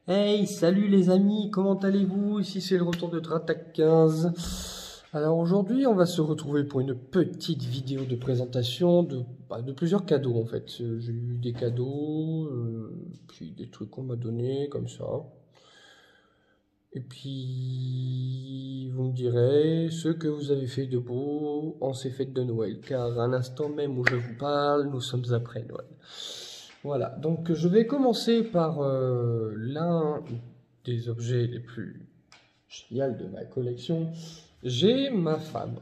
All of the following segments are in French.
Hey, salut les amis, comment allez-vous? Ici c'est le retour de Tratak 15. Alors aujourd'hui on va se retrouver pour une petite vidéo de présentation de plusieurs cadeaux en fait. J'ai eu des cadeaux, puis des trucs qu'on m'a donné comme ça. Et puis vous me direz ce que vous avez fait de beau en ces fêtes de Noël. Car à l'instant même où je vous parle, nous sommes après Noël. Voilà, donc je vais commencer par l'un des objets les plus géniaux de ma collection. J'ai ma femme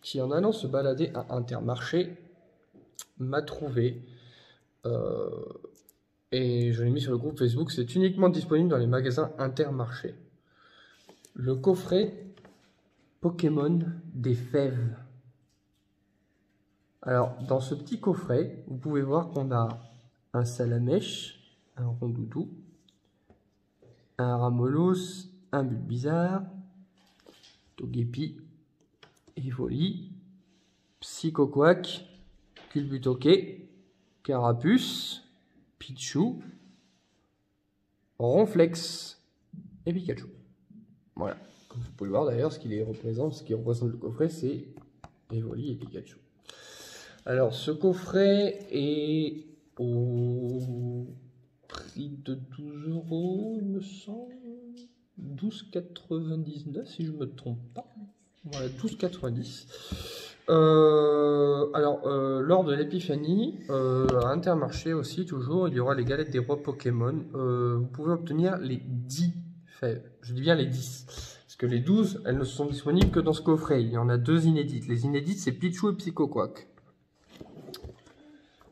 qui, en allant se balader à Intermarché, m'a trouvé euh, et je l'ai mis sur le groupe Facebook. C'est uniquement disponible dans les magasins Intermarché. Le coffret Pokémon des fèves. Alors, dans ce petit coffret, vous pouvez voir qu'on a un Salamèche, un Rondoudou, un Ramolos, un Bulbizarre, Togepi, Evoli, Psychoquack, Culbutoke, Carapuce, Pichu, Ronflex et Pikachu. Voilà. Comme vous pouvez le voir d'ailleurs, ce qui représente le coffret, c'est Evoli et Pikachu. Alors, ce coffret est au prix de 12 €, il me semble. 12,99 si je ne me trompe pas. Voilà, 12,90. Lors de l'épiphanie, à Intermarché aussi, toujours, il y aura les galettes des rois Pokémon. Vous pouvez obtenir les 10 fèves. Je dis bien les 10. Parce que les 12, elles ne sont disponibles que dans ce coffret. Il y en a 2 inédites. Les inédites, c'est Pichu et Psychoquack.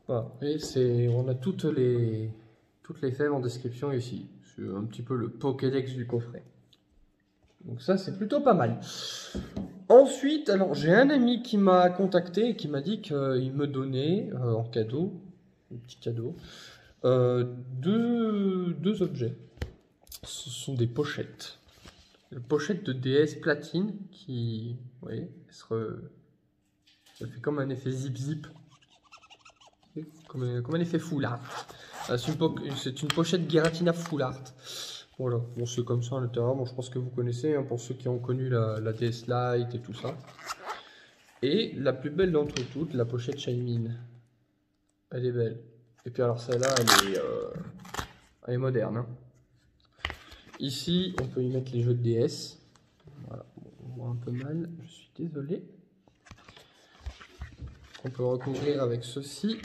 Voilà. Et on a toutes les fèves en description ici. C'est un petit peu le Pokédex du coffret. Donc ça, c'est plutôt pas mal. Ensuite, alors j'ai un ami qui m'a contacté et qui m'a dit qu'il me donnait en cadeau, un petit cadeau, deux objets. Ce sont des pochettes. Une pochette de DS Platine qui, vous voyez, ça fait comme un effet zip-zip. Comme un effet full art. C'est une pochette Giratina full art. Voilà, bon, c'est comme ça à l'intérieur. Bon, je pense que vous connaissez, hein, pour ceux qui ont connu la DS Lite et tout ça. Et la plus belle d'entre toutes, la pochette Shaymin. Elle est belle. Et puis alors celle-là, elle est moderne. Hein. Ici, on peut y mettre les jeux de DS. Voilà, on voit un peu mal, je suis désolé. On peut recouvrir avec ceci.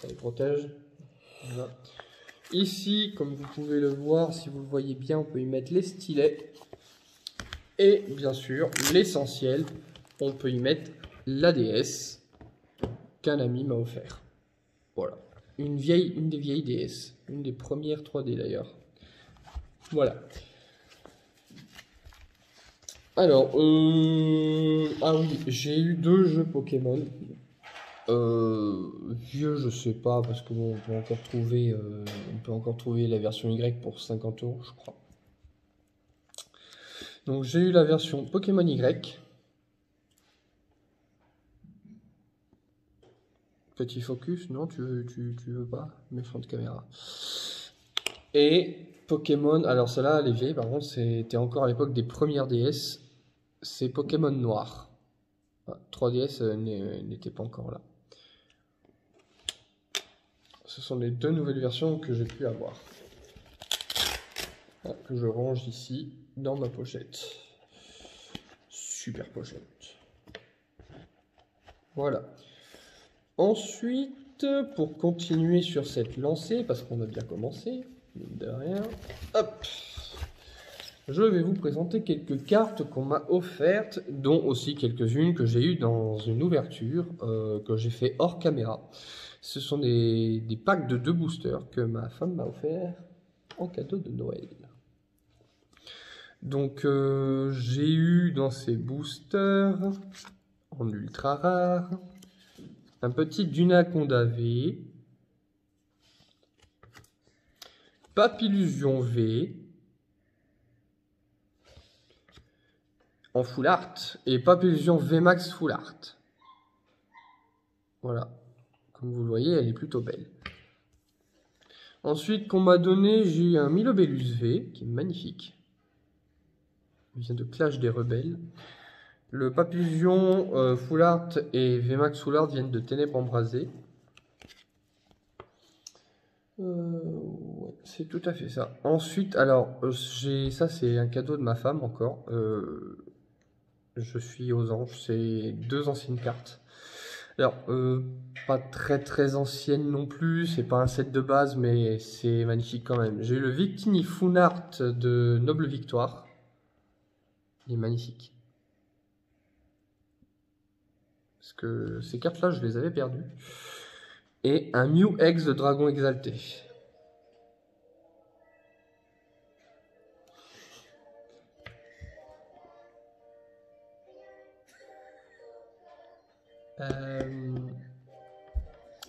Ça les protège. Voilà. Ici, comme vous pouvez le voir, si vous le voyez bien, on peut y mettre les stylets. Et bien sûr, l'essentiel, on peut y mettre la DS qu'un ami m'a offert. Voilà. Une des vieilles DS. Une des premières 3D d'ailleurs. Voilà. Alors, ah oui, j'ai eu 2 jeux Pokémon. Vieux, je sais pas, parce que bon, on peut encore trouver la version Y pour 50 €, je crois. Donc j'ai eu la version Pokémon Y. Petit focus, non, tu veux pas? Méchante caméra. Et Pokémon, alors celle-là, elle est vieille, par contre, c'était encore à l'époque des premières DS. C'est Pokémon Noir. 3DS n'était pas encore là. Ce sont les 2 nouvelles versions que j'ai pu avoir. Que je range ici dans ma pochette. Super pochette. Voilà. Ensuite, pour continuer sur cette lancée, parce qu'on a bien commencé, mine de rien, hop, je vais vous présenter quelques cartes qu'on m'a offertes, dont aussi quelques-unes que j'ai eues dans une ouverture que j'ai fait hors caméra. Ce sont des packs de 2 boosters que ma femme m'a offert en cadeau de Noël. Donc j'ai eu dans ces boosters, en ultra rare, un petit Dunaconda V, Papillusion V, en full art, et Papillusion VMAX full art. Voilà. Comme vous le voyez, elle est plutôt belle. Ensuite, qu'on m'a donné, j'ai eu un Milobellus V, qui est magnifique. Il vient de Clash des Rebelles. Le Papillon Full Art et VMAX Full Art viennent de Ténèbres Embrasées. Ouais, c'est tout à fait ça. Ensuite, alors, ça c'est un cadeau de ma femme encore. Je suis aux anges, c'est 2 anciennes cartes. Alors, pas très ancienne non plus, c'est pas un set de base, mais c'est magnifique quand même. J'ai eu le Victini Full Art de Noble Victoire. Il est magnifique. Parce que ces cartes-là, je les avais perdues. Et un Mew X de Dragon Exalté.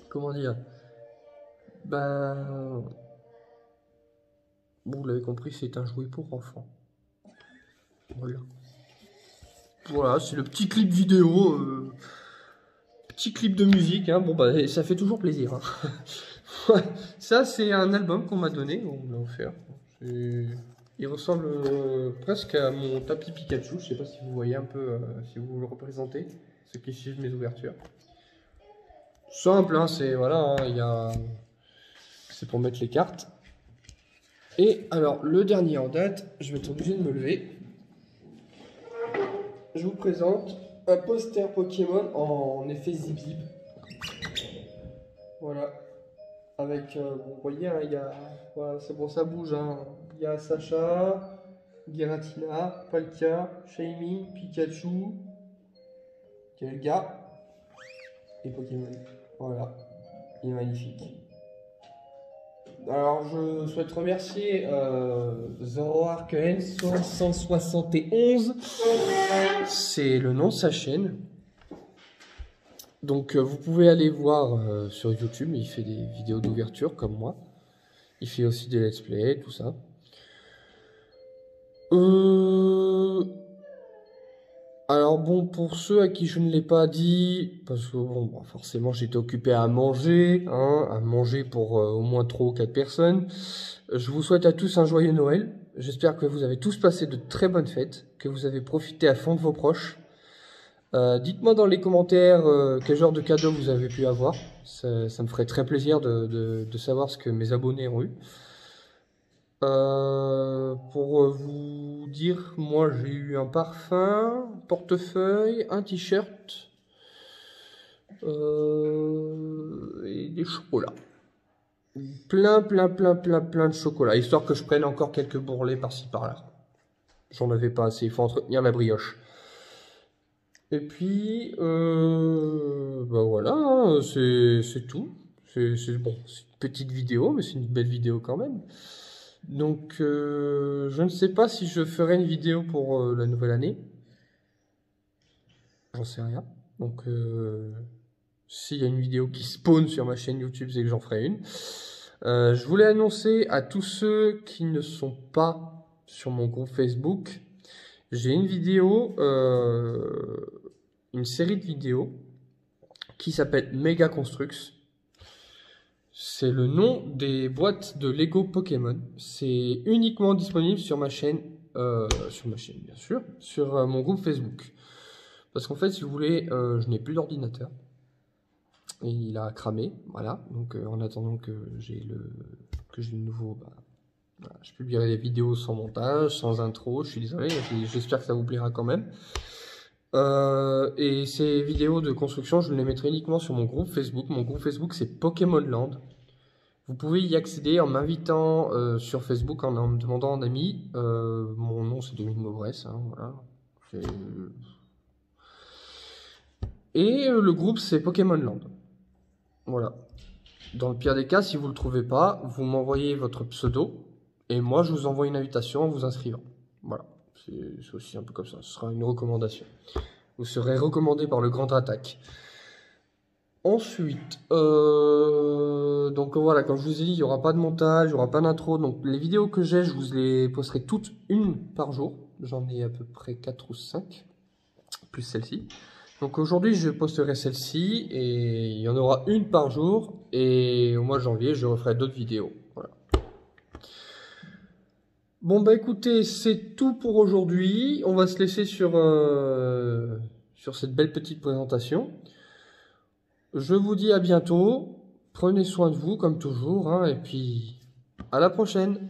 Comment dire? Ben, vous l'avez compris, c'est un jouet pour enfants. Voilà. Voilà, c'est le petit clip vidéo, petit clip de musique. Hein. Bon, bah, ça fait toujours plaisir. Hein. Ça, c'est un album qu'on m'a donné, on me l'a offert. Il ressemble presque à mon tapis Pikachu. Je sais pas si vous voyez un peu, si vous le représentez, ceux qui suivent mes ouvertures. Simple, hein, c'est voilà, hein, c'est pour mettre les cartes. Et alors, le dernier en date, je vais être obligé de me lever. Je vous présente un poster Pokémon en effet zip-zip. Voilà. Avec, vous voyez, hein, voilà, c'est bon, ça bouge. Hein. Il y a Sacha, Giratina, Palkia, Shaymin, Pikachu, Kelga et Pokémon. Voilà. Il est magnifique. Alors, je souhaite remercier Zoroark 171. C'est le nom de sa chaîne. Donc, vous pouvez aller voir sur YouTube. Il fait des vidéos d'ouverture comme moi. Il fait aussi des let's play, tout ça. Alors bon, pour ceux à qui je ne l'ai pas dit, parce que bon, forcément j'étais occupé à manger pour au moins 3 ou 4 personnes. Je vous souhaite à tous un joyeux Noël. J'espère que vous avez tous passé de très bonnes fêtes, que vous avez profité à fond de vos proches. Dites-moi dans les commentaires quel genre de cadeau vous avez pu avoir. Ça me ferait très plaisir de savoir ce que mes abonnés ont eu. Pour vous dire, moi j'ai eu un parfum, un portefeuille, un t-shirt et des chocolats. Plein de chocolats, histoire que je prenne encore quelques bourrelets par-ci par-là. J'en avais pas assez, il faut entretenir la brioche. Et puis, bah voilà, hein, c'est tout. C'est bon, c'est une petite vidéo, mais c'est une belle vidéo quand même. Donc, je ne sais pas si je ferai une vidéo pour la nouvelle année. J'en sais rien. Donc, s'il y a une vidéo qui spawn sur ma chaîne YouTube, c'est que j'en ferai une. Je voulais annoncer à tous ceux qui ne sont pas sur mon groupe Facebook, j'ai une vidéo, une série de vidéos qui s'appelle Mega Construx. C'est le nom des boîtes de Lego Pokémon. C'est uniquement disponible sur ma chaîne, bien sûr, sur mon groupe Facebook. Parce qu'en fait, si vous voulez, je n'ai plus d'ordinateur. Et il a cramé, voilà. Donc en attendant que j'ai le nouveau, bah, voilà, je publierai des vidéos sans montage, sans intro. Je suis désolé, j'espère que ça vous plaira quand même. Et ces vidéos de construction, je les mettrai uniquement sur mon groupe Facebook. Mon groupe Facebook, c'est Pokémon Land. Vous pouvez y accéder en m'invitant sur Facebook, en me demandant en ami. Mon nom, c'est Dominique Maubresse. Hein, voilà. Et le groupe, c'est Pokémon Land. Voilà. Dans le pire des cas, si vous ne le trouvez pas, vous m'envoyez votre pseudo. Et moi, je vous envoie une invitation en vous inscrivant. Voilà. C'est aussi un peu comme ça. Ce sera une recommandation. Vous serez recommandé par le Grand Attaque. Ensuite, donc voilà, comme je vous ai dit, il n'y aura pas de montage, il n'y aura pas d'intro. Donc les vidéos que j'ai, je vous les posterai toutes une par jour. J'en ai à peu près 4 ou 5, plus celle-ci. Donc aujourd'hui, je posterai celle-ci et il y en aura une par jour. Et au mois de janvier, je referai d'autres vidéos. Voilà. Bon bah écoutez, c'est tout pour aujourd'hui. On va se laisser sur cette belle petite présentation. Je vous dis à bientôt. Prenez soin de vous comme toujours, hein, et puis à la prochaine.